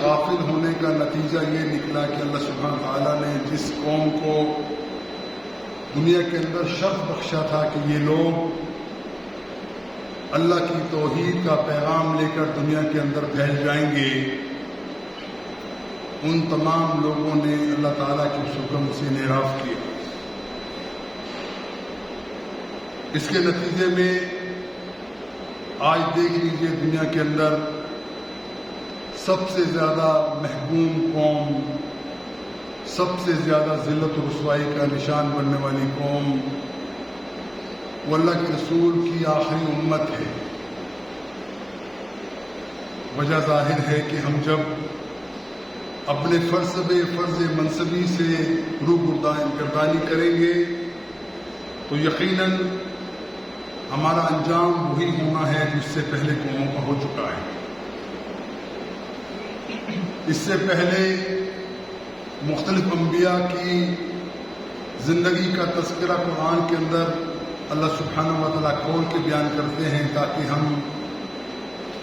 غافل ہونے کا نتیجہ یہ نکلا کہ اللہ سبحانہ تعالیٰ نے جس قوم کو دنیا کے اندر شرف بخشا تھا کہ یہ لوگ اللہ کی توحید کا پیغام لے کر دنیا کے اندر پھیل جائیں گے، ان تمام لوگوں نے اللہ تعالیٰ کے حکم سے انحراف کیا۔ اس کے نتیجے میں آج دیکھ لیجیے دنیا کے اندر سب سے زیادہ محکوم قوم، سب سے زیادہ ذلت و رسوائی کا نشان بننے والی قوم وہ اللہ کے رسول کی آخری امت ہے۔ وجہ ظاہر ہے کہ ہم جب اپنے فرض منصبی سے روگردانی کریں گے تو یقیناً ہمارا انجام وہی ہونا ہے جو اس سے پہلے قوموں کا ہو چکا ہے۔ اس سے پہلے مختلف انبیاء کی زندگی کا تذکرہ قرآن کے اندر اللہ سبحانہ و تعالیٰ کھول کے بیان کرتے ہیں تاکہ ہم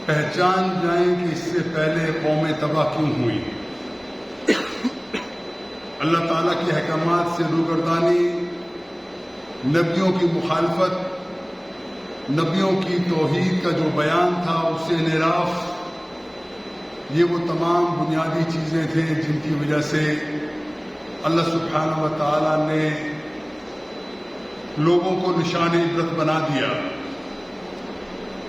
پہچان جائیں کہ اس سے پہلے قومیں تباہ کیوں ہوئی۔ اللہ تعالیٰ کے احکامات سے روگردانی، نبیوں کی مخالفت، نبیوں کی توحید کا جو بیان تھا اس سے انحراف، یہ وہ تمام بنیادی چیزیں تھیں جن کی وجہ سے اللہ سبحانہ و تعالیٰ نے لوگوں کو نشان عبرت بنا دیا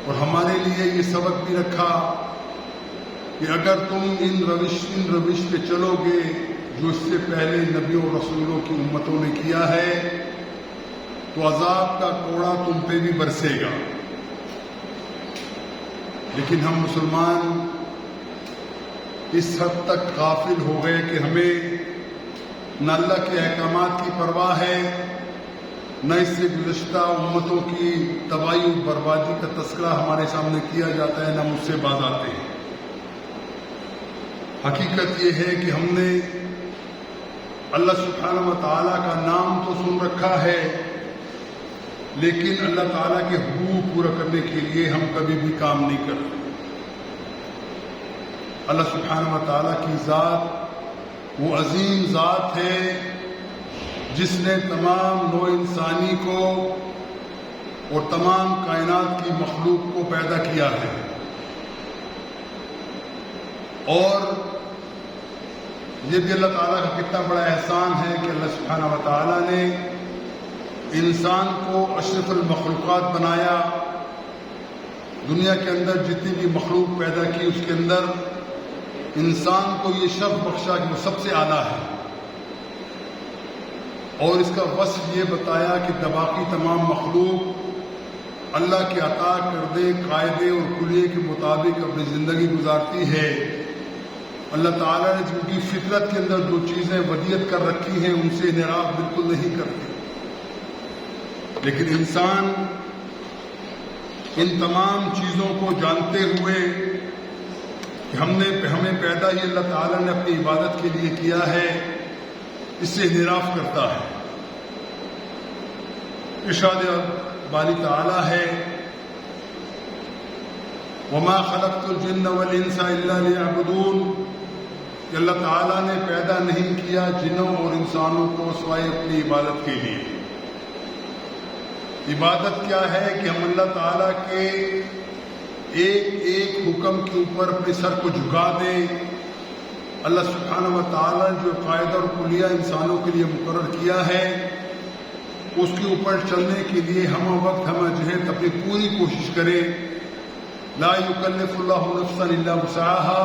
اور ہمارے لیے یہ سبق بھی رکھا کہ اگر تم ان روش پہ چلو گے جو اس سے پہلے نبیوں اور رسولوں کی امتوں نے کیا ہے تو عذاب کا کوڑا تم پہ بھی برسے گا۔ لیکن ہم مسلمان اس حد تک غافل ہو گئے کہ ہمیں نہ اللہ کے احکامات کی پرواہ ہے، نہ اس سے گزشتہ امتوں کی تباہی و بربادی کا تذکرہ ہمارے سامنے کیا جاتا ہے، نہ ہم اس سے باز آتے ہیں۔ حقیقت یہ ہے کہ ہم نے اللہ سبحانہ و تعالیٰ کا نام تو سن رکھا ہے، لیکن اللہ تعالیٰ کے حقوق پورا کرنے کے لیے ہم کبھی بھی کام نہیں کرتے۔ اللہ سبحانہ و تعالیٰ کی ذات وہ عظیم ذات ہے جس نے تمام نوع انسانی کو اور تمام کائنات کی مخلوق کو پیدا کیا ہے، اور یہ بھی اللہ تعالیٰ کا کتنا بڑا احسان ہے کہ اللہ سبحانہ و تعالیٰ نے انسان کو اشرف المخلوقات بنایا۔ دنیا کے اندر جتنی بھی مخلوق پیدا کی اس کے اندر انسان کو یہ شرف بخشا کہ وہ سب سے اعلیٰ ہے، اور اس کا وصف یہ بتایا کہ باقی تمام مخلوق اللہ کے عطا کردے قاعدے اور کلیے کے مطابق اپنی زندگی گزارتی ہے۔ اللہ تعالیٰ نے جن کی فطرت کے اندر جو چیزیں ودیت کر رکھی ہیں ان سے انحراف بالکل نہیں کرتے، لیکن انسان ان تمام چیزوں کو جانتے ہوئے کہ ہمیں پیدا ہی اللہ تعالیٰ نے اپنی عبادت کے لیے کیا ہے، اس سے انحراف کرتا ہے۔ ارشاد باری تعالیٰ ہے وَمَا خَلَقْتُ الْجِنَّ وَالْإِنسَ إِلَّا لِيَعْبُدُونَ کہ اللہ تعالیٰ نے پیدا نہیں کیا جنوں اور انسانوں کو سوائے اپنی عبادت کے لیے۔ عبادت کیا ہے کہ ہم اللہ تعالیٰ کے ایک ایک حکم کے اوپر اپنے سر کو جھکا دیں۔ اللہ سبحانہ و تعالیٰ نے جو قاعدہ اور کلیہ انسانوں کے لیے مقرر کیا ہے اس کے اوپر چلنے کے لیے ہم وقت ہم جہد اپنی پوری کوشش کریں۔ لا یکلف اللہ نفسا الا وسعها،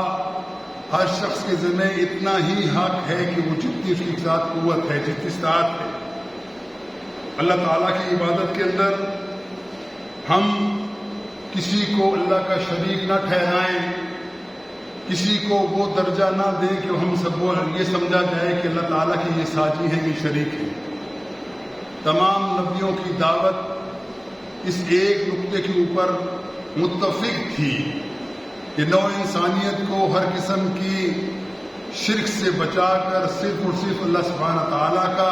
ہر شخص کے ذمہ اتنا ہی حق ہے کہ وہ جتنی اس کی ذات قوت ہے، جتنی استطاعت ہے، اللہ تعالیٰ کی عبادت کے اندر ہم کسی کو اللہ کا شریک نہ ٹھہرائیں، کسی کو وہ درجہ نہ دیں کہ ہم سب یہ سمجھا جائے کہ اللہ تعالیٰ کی یہ ساجی ہے، یہ شریک ہے۔ تمام نبیوں کی دعوت اس ایک نقطے کے اوپر متفق تھی کہ نوع انسانیت کو ہر قسم کی شرک سے بچا کر صرف اور صرف اللہ سبحانہ تعالیٰ کا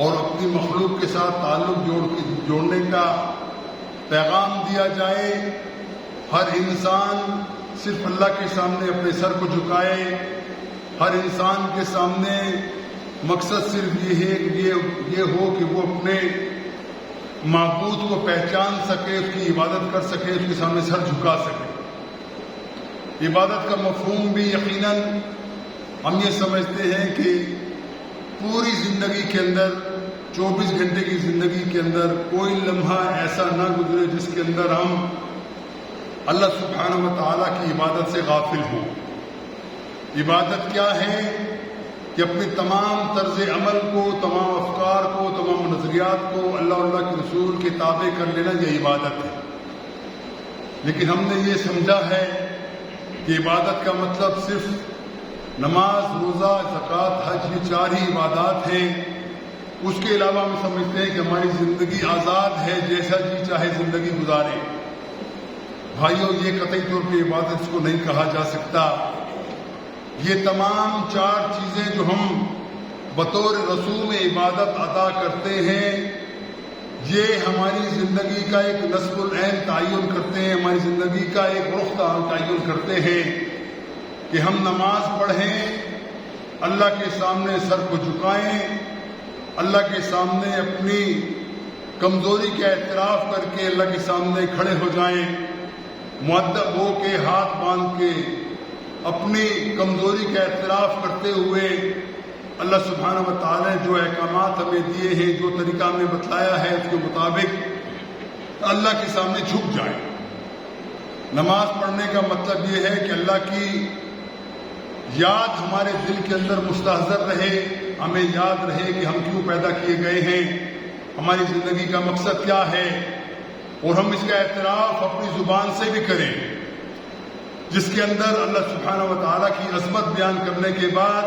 اور اپنی مخلوق کے ساتھ تعلق جوڑنے کا پیغام دیا جائے۔ ہر انسان صرف اللہ کے سامنے اپنے سر کو جھکائے. ہر انسان کے سامنے مقصد صرف یہ ہو کہ وہ اپنے معبود کو پہچان سکے، اس کی عبادت کر سکے، اس کے سامنے سر جھکا سکے. عبادت کا مفہوم بھی یقیناً ہم یہ سمجھتے ہیں کہ پوری زندگی کے اندر 24 گھنٹے کی زندگی کے اندر کوئی لمحہ ایسا نہ گزرے جس کے اندر ہم اللہ سبحانہ و تعالیٰ کی عبادت سے غافل ہوں. عبادت کیا ہے کہ اپنی تمام طرز عمل کو، تمام افکار کو، تمام نظریات کو اللہ کے رسول کے تابع کر لینا، یہ عبادت ہے. لیکن ہم نے یہ سمجھا ہے کہ عبادت کا مطلب صرف نماز، روزہ، زکوٰۃ، حج، یہ 4 ہی عبادات ہیں. اس کے علاوہ ہم سمجھتے ہیں کہ ہماری زندگی آزاد ہے، جیسا جی چاہے زندگی گزارے. بھائیوں، یہ قطعی طور پہ عبادت اس کو نہیں کہا جا سکتا. یہ تمام 4 چیزیں جو ہم بطور رسوم عبادت ادا کرتے ہیں، یہ ہماری زندگی کا ایک نصب العین تعین کرتے ہیں، ہماری زندگی کا ایک رخ تعین کرتے ہیں کہ ہم نماز پڑھیں، اللہ کے سامنے سر کو جھکائیں، اللہ کے سامنے اپنی کمزوری کا اعتراف کر کے اللہ کے سامنے کھڑے ہو جائیں، مؤدب ہو کے ہاتھ باندھ کے اپنی کمزوری کا اعتراف کرتے ہوئے اللہ سبحانہ و تعالیٰ نے جو احکامات ہمیں دیے ہیں، جو طریقہ ہمیں بتلایا ہے، اس کے مطابق اللہ کے سامنے جھک جائیں. نماز پڑھنے کا مطلب یہ ہے کہ اللہ کی یاد ہمارے دل کے اندر مستحضر رہے، ہمیں یاد رہے کہ ہم کیوں پیدا کیے گئے ہیں، ہماری زندگی کا مقصد کیا ہے، اور ہم اس کا اعتراف اپنی زبان سے بھی کریں، جس کے اندر اللہ سبحانہ و تعالیٰ کی عظمت بیان کرنے کے بعد،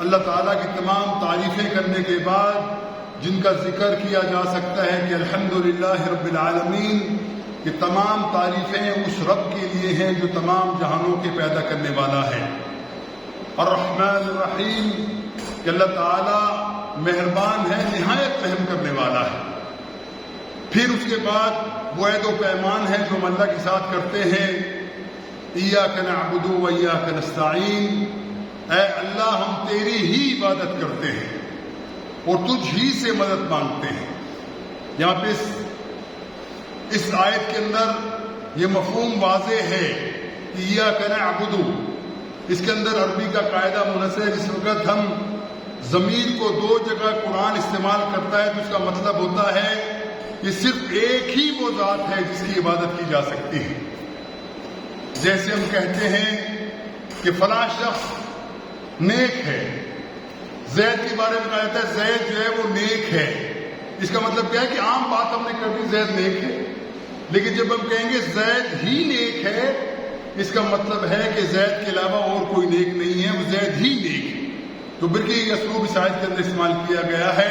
اللہ تعالیٰ کی تمام تعریفیں کرنے کے بعد، جن کا ذکر کیا جا سکتا ہے کہ الحمدللہ رب العالمین، کہ تمام تعریفیں اس رب کے لیے ہیں جو تمام جہانوں کے پیدا کرنے والا ہے. الرحمن الرحیم، کہ اللہ تعالیٰ مہربان ہے، نہایت رحم کرنے والا ہے. پھر اس کے بعد وہ عہد و پیمان ہے جو ہم اللہ کے ساتھ کرتے ہیں، ایاک نعبد و ایاک نستعین، اے اللہ ہم تیری ہی عبادت کرتے ہیں اور تجھ ہی سے مدد مانگتے ہیں. یہاں پہ اس آیت کے اندر یہ مفہوم واضح ہے کہ ایاک نعبد، اس کے اندر عربی کا قاعدہ منحصر ہے. جس وقت ہم ضمیر کو 2 جگہ قرآن استعمال کرتا ہے تو اس کا مطلب ہوتا ہے کہ صرف ایک ہی وہ ذات ہے جس کی عبادت کی جا سکتی ہے. جیسے ہم کہتے ہیں کہ فلاں شخص نیک ہے، زید کے بارے میں کہا جاتا ہے زید جو ہے وہ نیک ہے. اس کا مطلب کیا ہے کہ عام بات ہم نے کر دی زید نیک ہے، لیکن جب ہم کہیں گے زید ہی نیک ہے، اس کا مطلب ہے کہ زید کے علاوہ اور کوئی نیک نہیں ہے، وہ زید ہی نیک ہے. تو بلکہ یہ اسلوب اس آیت کے اندر استعمال کیا گیا ہے،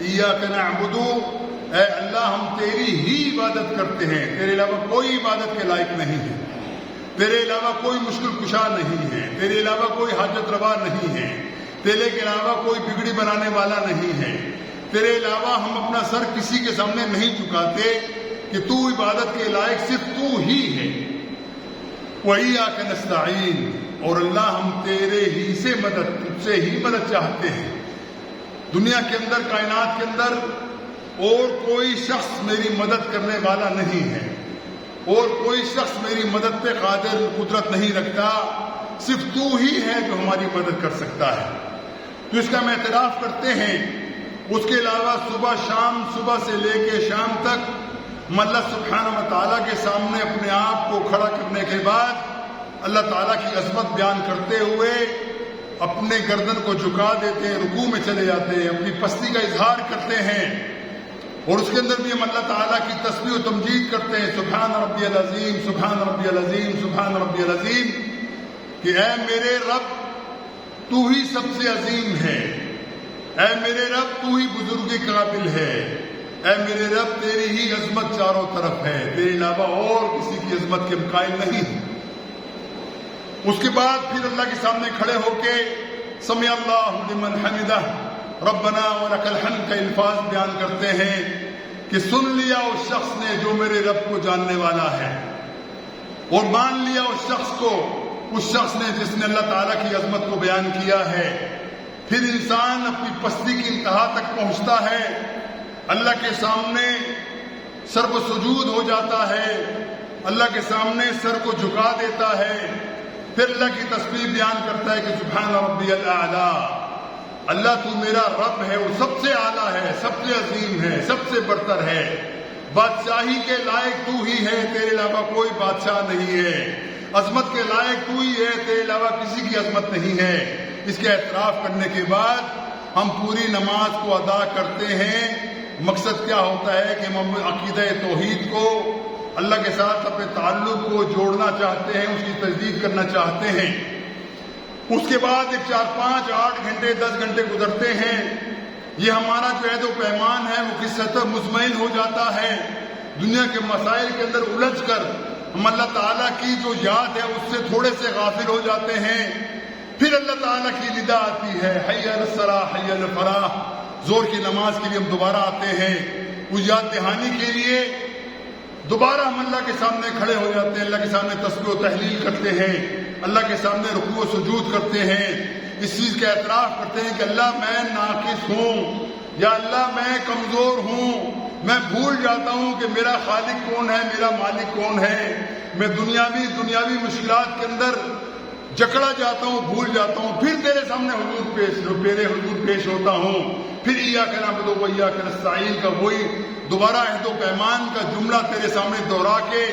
ایاک نعبد، اے اللہ ہم تیری ہی عبادت کرتے ہیں، تیرے علاوہ کوئی عبادت کے لائق نہیں ہے، تیرے علاوہ کوئی مشکل کشا نہیں ہے، تیرے علاوہ کوئی حاجت روا نہیں ہے، تیرے کے علاوہ کوئی بگڑی بنانے والا نہیں ہے، تیرے علاوہ ہم اپنا سر کسی کے سامنے نہیں جھکاتے کہ تو عبادت کے لائق صرف تو ہی ہے. وَإِيَّاكَ نَسْتَعِينُ، اور اللہ ہم تیرے ہی سے مدد، تجھ سے ہی مدد چاہتے ہیں. دنیا کے اندر، کائنات کے اندر اور کوئی شخص میری مدد کرنے والا نہیں ہے، اور کوئی شخص میری مدد پہ قادر قدرت نہیں رکھتا، صرف تو ہی ہے جو ہماری مدد کر سکتا ہے. تو اس کا ہم اعتراف کرتے ہیں. اس کے علاوہ صبح شام، صبح سے لے کے شام تک ہم اللہ سبحانہ و تعالیٰ کے سامنے اپنے آپ کو کھڑا کرنے کے بعد اللہ تعالیٰ کی عظمت بیان کرتے ہوئے اپنے گردن کو جھکا دیتے ہیں، رکوع میں چلے جاتے ہیں، اپنی پستی کا اظہار کرتے ہیں، اور اس کے اندر بھی ہم اللہ تعالیٰ کی تسبیح و تمجید کرتے ہیں، سبحان ربی العظیم، سبحان ربی العظیم، سبحان ربی العظیم، کہ اے میرے رب تو ہی سب سے عظیم ہے، اے میرے رب تو ہی بزرگی قابل ہے، اے میرے رب تیری ہی عظمت چاروں طرف ہے، تیرے علاوہ اور کسی کی عظمت کے قائل نہیں. اس کے بعد پھر اللہ کے سامنے کھڑے ہو کے سمع اللہ لمن حمدہ، ربنا ولک الحمد کا الفاظ بیان کرتے ہیں کہ سن لیا اس شخص نے جو میرے رب کو جاننے والا ہے. اور مان لیا اس شخص کو، اس شخص نے جس نے اللہ تعالیٰ کی عظمت کو بیان کیا ہے، پھر انسان اپنی پستی کی انتہا تک پہنچتا ہے، اللہ کے سامنے سر و سجود ہو جاتا ہے، اللہ کے سامنے سر کو جھکا دیتا ہے، پھر اللہ کی تسبیح بیان کرتا ہے کہ سبحان ربی الاعلیٰ، اللہ تو میرا رب ہے، وہ سب سے اعلیٰ ہے، سب سے عظیم ہے، سب سے برتر ہے، بادشاہی کے لائق تو ہی ہے، تیرے علاوہ کوئی بادشاہ نہیں ہے، عظمت کے لائق تو ہی ہے، تیرے علاوہ کسی کی عظمت نہیں ہے۔ اس کے اعتراف کرنے کے بعد ہم پوری نماز کو ادا کرتے ہیں۔ مقصد کیا ہوتا ہے کہ ہم عقیدہ توحید کو، اللہ کے ساتھ اپنے تعلق کو جوڑنا چاہتے ہیں، اس کی تجدید کرنا چاہتے ہیں۔ اس کے بعد 4 5 8 گھنٹے 10 گھنٹے گزرتے ہیں، یہ ہمارا جو عہد و پیمان ہے وہ کس سطح مطمئن ہو جاتا ہے، دنیا کے مسائل کے اندر الجھ کر ہم اللہ تعالیٰ کی جو یاد ہے اس سے تھوڑے سے غافل ہو جاتے ہیں۔ پھر اللہ تعالیٰ کی ندا آتی ہے، حی علی الصلاۃ حی علی الفلاح، زور کی نماز کے لیے ہم دوبارہ آتے ہیں، اس یاد دہانی کے لیے دوبارہ ہم اللہ کے سامنے کھڑے ہو جاتے ہیں، اللہ کے سامنے تسبیح و تحلیل کرتے ہیں، اللہ کے سامنے رکوع و سجود کرتے ہیں، اس چیز کا اعتراف کرتے ہیں کہ اللہ میں ناقص ہوں، یا اللہ میں کمزور ہوں، میں بھول جاتا ہوں کہ میرا خالق کون ہے، میرا مالک کون ہے، میں دنیاوی مشکلات کے اندر جکڑا جاتا ہوں، بھول جاتا ہوں، پھر تیرے سامنے حضور پیش ہوتا ہوں، پھر ایاک نعبد و ایاک نستعین کا وہی دوبارہ عہد و پیمان کا جملہ تیرے سامنے دوہرا کے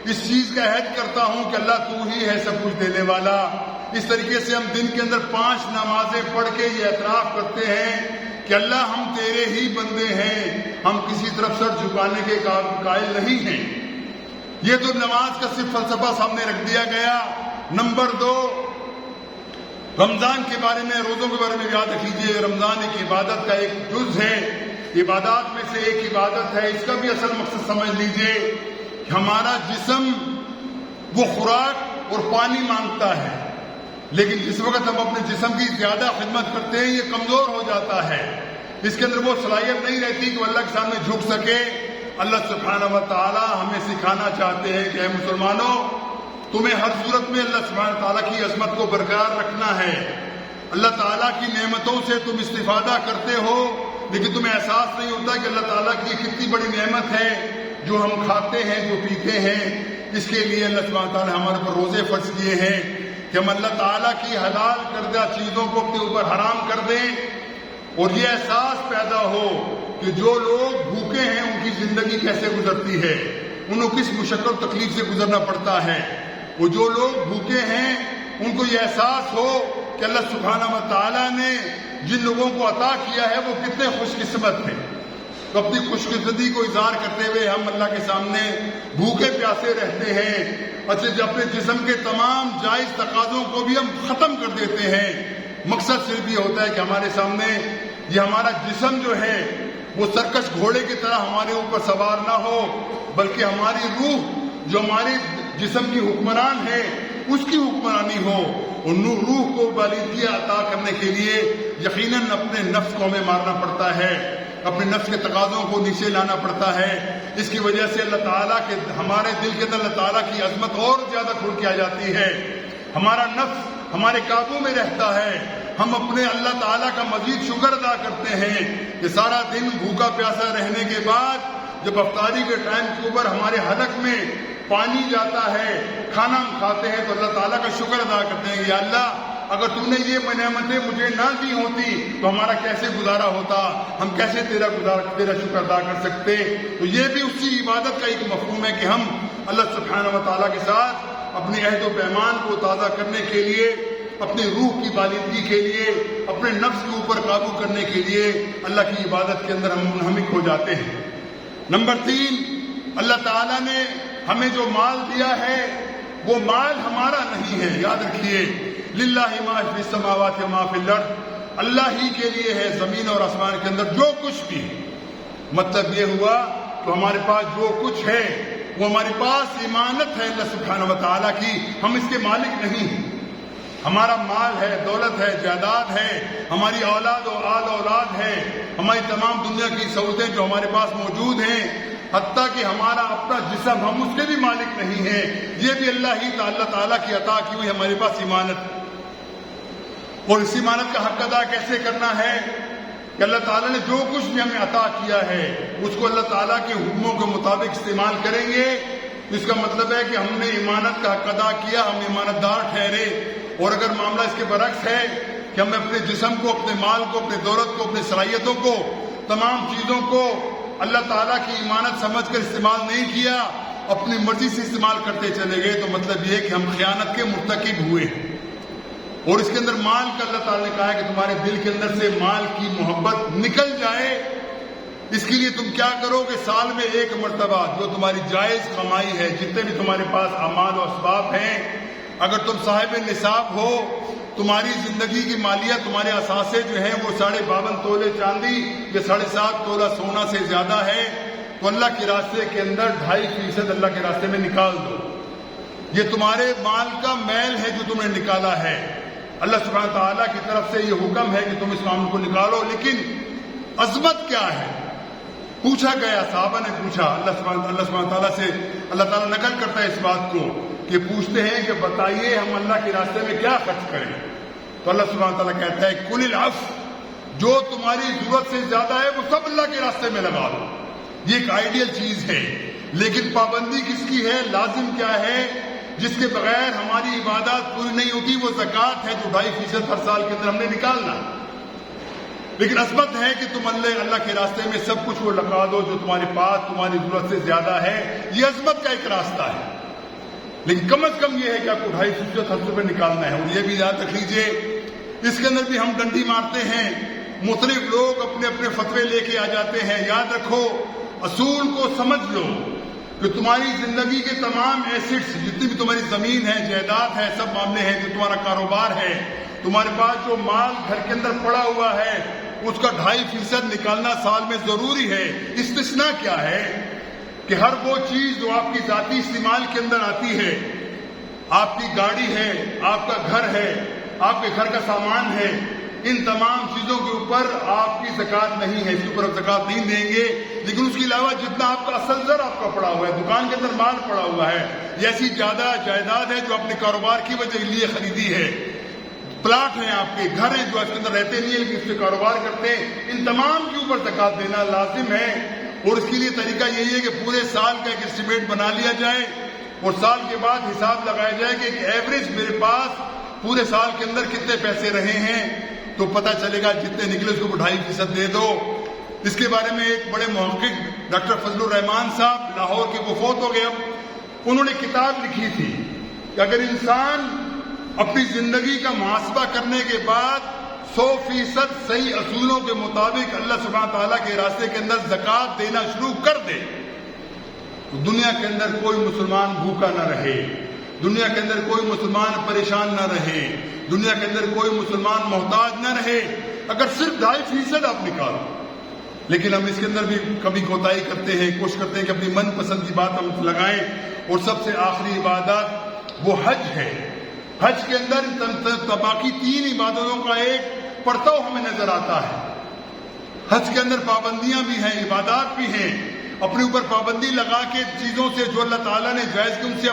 اس چیز کا عہد کرتا ہوں کہ اللہ تو ہی ہے سب کچھ دینے والا۔ اس طریقے سے ہم دن کے اندر 5 نمازیں پڑھ کے یہ اعتراف کرتے ہیں کہ اللہ ہم تیرے ہی بندے ہیں، ہم کسی طرف سر جھکانے کے قائل نہیں ہیں۔ یہ تو نماز کا صرف فلسفہ سامنے رکھ دیا گیا۔ نمبر 2، رمضان کے بارے میں، روزوں کے بارے میں یاد رکھیے، رمضان ایک عبادت کا ایک جز ہے، عبادات میں سے ایک عبادت ہے۔ اس کا بھی اصل مقصد سمجھ لیجئے کہ ہمارا جسم وہ خوراک اور پانی مانگتا ہے، لیکن جس وقت ہم اپنے جسم کی زیادہ خدمت کرتے ہیں یہ کمزور ہو جاتا ہے، اس کے اندر وہ صلاحیت نہیں رہتی کہ وہ اللہ کے سامنے جھک سکے۔ اللہ سبحانہ و تعالی ہمیں سکھانا چاہتے ہیں کہ اے مسلمانوں، تمہیں ہر صورت میں اللہ سبحانہ تعالیٰ کی عظمت کو برقرار رکھنا ہے۔ اللہ تعالیٰ کی نعمتوں سے تم استفادہ کرتے ہو، لیکن تمہیں احساس نہیں ہوتا کہ اللہ تعالیٰ کی کتنی بڑی نعمت ہے جو ہم کھاتے ہیں، جو پیتے ہیں۔ اس کے لیے اللہ سبحانہ تعالیٰ نے ہمارے پر روزے فرض کیے ہیں کہ ہم اللہ تعالیٰ کی حلال کردہ چیزوں کو اپنے اوپر حرام کر دیں، اور یہ احساس پیدا ہو کہ جو لوگ بھوکے ہیں ان کی زندگی کیسے گزرتی ہے، انہوں کس مشقت و تکلیف سے گزرنا پڑتا ہے۔ وہ جو لوگ بھوکے ہیں ان کو یہ احساس ہو کہ اللہ سبحانہ و تعالیٰ نے جن لوگوں کو عطا کیا ہے وہ کتنے خوش قسمت ہیں۔ تو اپنی خوش قسمتی کو اظہار کرتے ہوئے ہم اللہ کے سامنے بھوکے پیاسے رہتے ہیں، اچھا اپنے جسم کے تمام جائز تقاضوں کو بھی ہم ختم کر دیتے ہیں۔ مقصد صرف یہ ہوتا ہے کہ ہمارے سامنے یہ ہمارا جسم جو ہے وہ سرکش گھوڑے کی طرح ہمارے اوپر سوار نہ ہو، بلکہ ہماری روح جو ہماری جسم کی حکمران ہے اس کی حکمرانی ہو، اور روح کو بالیدگی عطا کرنے کے لیے یقیناً اپنے نفس کو ہمیں مارنا پڑتا ہے، اپنے نفس کے تقاضوں کو نیچے لانا پڑتا ہے۔ اس کی وجہ سے اللہ تعالیٰ کے ہمارے دل کے اندر اللہ تعالیٰ کی عظمت اور زیادہ کھل کے آ جاتی ہے، ہمارا نفس ہمارے قابو میں رہتا ہے، ہم اپنے اللہ تعالیٰ کا مزید شکر ادا کرتے ہیں کہ سارا دن بھوکا پیاسا رہنے کے بعد جب افطاری کے ٹائم کے اوپر ہمارے حلق میں پانی جاتا ہے، کھانا ہم کھاتے ہیں، تو اللہ تعالیٰ کا شکر ادا کرتے ہیں، یا اللہ اگر تم نے یہ نعمتیں مجھے نہ دی ہوتی تو ہمارا کیسے گزارا ہوتا، ہم کیسے تیرا شکر ادا کر سکتے۔ تو یہ بھی اسی عبادت کا ایک مفہوم ہے کہ ہم اللہ سبحانہ و تعالیٰ کے ساتھ اپنے عہد و پیمان کو تازہ کرنے کے لیے، اپنی روح کی بالیدگی کے لیے، اپنے نفس کے اوپر قابو کرنے کے لیے اللہ کی عبادت کے اندر ہم منہمک ہو جاتے ہیں۔ نمبر 3، اللہ تعالیٰ نے ہمیں جو مال دیا ہے وہ مال ہمارا نہیں ہے، یاد رکھیے، للہ ما فی السماوات و ما فی الارض، اللہ ہی کے لیے ہے زمین اور آسمان کے اندر جو کچھ بھی ہے۔ مطلب یہ ہوا تو ہمارے پاس جو کچھ ہے وہ ہمارے پاس امانت ہے اللہ سبحانہ و تعالیٰ کی، ہم اس کے مالک نہیں ہیں۔ ہمارا مال ہے، دولت ہے، جائیداد ہے، ہماری اولاد و آل اولاد ہے، ہماری تمام دنیا کی سہولتیں جو ہمارے پاس موجود ہیں، حتیٰ کہ ہمارا اپنا جسم ہم اس کے بھی مالک نہیں ہیں، یہ بھی اللہ تعالیٰ کی عطا کی ہوئی ہمارے پاس ایمانت۔ اور اس ایمانت کا حق ادا کیسے کرنا ہے کہ اللہ تعالیٰ نے جو کچھ بھی ہمیں عطا کیا ہے اس کو اللہ تعالیٰ کے حکموں کے مطابق استعمال کریں گے۔ اس کا مطلب ہے کہ ہم نے ایمانت کا حق ادا کیا، ہم ایمانت دار ٹھہرے۔ اور اگر معاملہ اس کے برعکس ہے کہ ہم اپنے جسم کو، اپنے مال کو، اپنے دولت کو، اپنے صلاحیتوں کو، تمام چیزوں کو اللہ تعالیٰ کی ایمانت سمجھ کر استعمال نہیں کیا، اپنی مرضی سے استعمال کرتے چلے گئے، تو مطلب یہ ہے کہ ہم خیانت کے مرتکب ہوئے۔ اور اس کے اندر مال کا اللہ تعالیٰ نے کہا ہے کہ تمہارے دل کے اندر سے مال کی محبت نکل جائے۔ اس کے لیے تم کیا کرو کہ سال میں ایک مرتبہ جو تمہاری جائز کمائی ہے، جتنے بھی تمہارے پاس اعمال و اسباب ہیں، اگر تم صاحب نصاب ہو، تمہاری زندگی کی مالیت، تمہارے اثاثے جو ہیں وہ 52.5 تولے چاندی یا 7.5 تولہ سونا سے زیادہ ہے، تو اللہ کے راستے کے اندر 2.5% اللہ کے راستے میں نکال دو۔ یہ تمہارے مال کا میل ہے جو تم نے نکالا ہے۔ اللہ سبحانہ تعالیٰ کی طرف سے یہ حکم ہے کہ تم اس معاملے کو نکالو، لیکن عظمت کیا ہے؟ پوچھا گیا، صحابہ نے پوچھا اللہ سبحانہ تعالیٰ سے، اللہ تعالیٰ نقل کرتا ہے اس بات کو کہ پوچھتے ہیں کہ بتائیے ہم اللہ کے راستے میں کیا خرچ کریں؟ تو اللہ سبحانہ تعالیٰ کہتا ہے کل العفو، جو تمہاری ضرورت سے زیادہ ہے وہ سب اللہ کے راستے میں لگا دو۔ یہ ایک آئیڈیل چیز ہے، لیکن پابندی کس کی ہے؟ لازم کیا ہے جس کے بغیر ہماری عبادات پوری نہیں ہوتی؟ وہ زکوٰۃ ہے جو 2.5% ہر سال کے اندر ہم نے نکالنا۔ لیکن عظمت ہے کہ تم اللہ کے راستے میں سب کچھ وہ لگا دو جو تمہارے پاس تمہاری ضرورت سے زیادہ ہے۔ یہ عظمت کا ایک راستہ ہے، لیکن کم از کم یہ ہے کہ آپ کو 2.5% ہر روپے نکالنا ہے۔ اور یہ بھی یاد رکھ لیجئے، اس کے اندر بھی ہم ڈنڈی مارتے ہیں، مختلف لوگ اپنے اپنے فتوے لے کے آ جاتے ہیں۔ یاد رکھو، اصول کو سمجھ لو کہ تمہاری زندگی کے تمام ایسٹس، جتنی بھی تمہاری زمین ہے، جائیداد ہے، سب معاملے ہیں، جو تمہارا کاروبار ہے، تمہارے پاس جو مال گھر کے اندر پڑا ہوا ہے، اس کا 2.5% نکالنا سال میں ضروری ہے۔ استثناء کیا ہے کہ ہر وہ چیز جو آپ کی ذاتی استعمال کے اندر آتی ہے، آپ کی گاڑی ہے، آپ کا گھر ہے، آپ کے گھر کا سامان ہے، ان تمام چیزوں کے اوپر آپ کی زکوٰۃ نہیں ہے، اس کے اوپر آپ زکوٰۃ نہیں دیں گے۔ لیکن اس کے علاوہ جتنا آپ کا اصل زر آپ کا پڑا ہوا ہے، دکان کے اندر مال پڑا ہوا ہے، یہ ایسی جائیداد ہے جو اپنے کاروبار کی وجہ کے لیے خریدی ہے، پلاٹ ہیں، آپ کے گھر ہیں جو اس کے اندر رہتے نہیں ہیں لیکن اس سے کاروبار کرتے ہیں، ان تمام کے اوپر زکوٰۃ دینا لازم ہے۔ اور اس کے لیے طریقہ یہی ہے کہ پورے سال کا ایک اسٹیمیٹ بنا لیا جائے اور سال کے بعد حساب لگایا جائے کہ ایک ایوریج میرے پاس پورے سال کے اندر کتنے پیسے رہے ہیں، تو پتہ چلے گا جتنے نکلے اس کو 2.5% دے دو۔ اس کے بارے میں ایک بڑے محقق ڈاکٹر فضل الرحمان صاحب لاہور کے، وہ فوت ہو گئے، انہوں نے کتاب لکھی تھی کہ اگر انسان اپنی زندگی کا محاسبہ کرنے کے بعد 100% صحیح اصولوں کے مطابق اللہ سبحانہ تعالیٰ کے راستے کے اندر زکوٰۃ دینا شروع کر دے تو دنیا کے اندر کوئی مسلمان بھوکا نہ رہے، دنیا کے اندر کوئی مسلمان پریشان نہ رہے، دنیا کے اندر کوئی مسلمان محتاج نہ رہے، اگر صرف 2.5% آپ نکالو۔ لیکن ہم اس کے اندر بھی کبھی کوتاہی کرتے ہیں، کوشش کرتے ہیں کہ اپنی من پسند کی بات ہم لگائیں۔ اور سب سے آخری عبادت وہ حج ہے۔ حج کے اندر باقی 3 عبادتوں کا ایک پرتو ہمیں نظر آتا ہے۔ حج کے اندر پابندیاں بھی ہیں، عبادات بھی ہیں، اپنے اوپر پابندی لگا کے چیزوں سے جو اللہ تعالیٰ نے جائز کی ان سے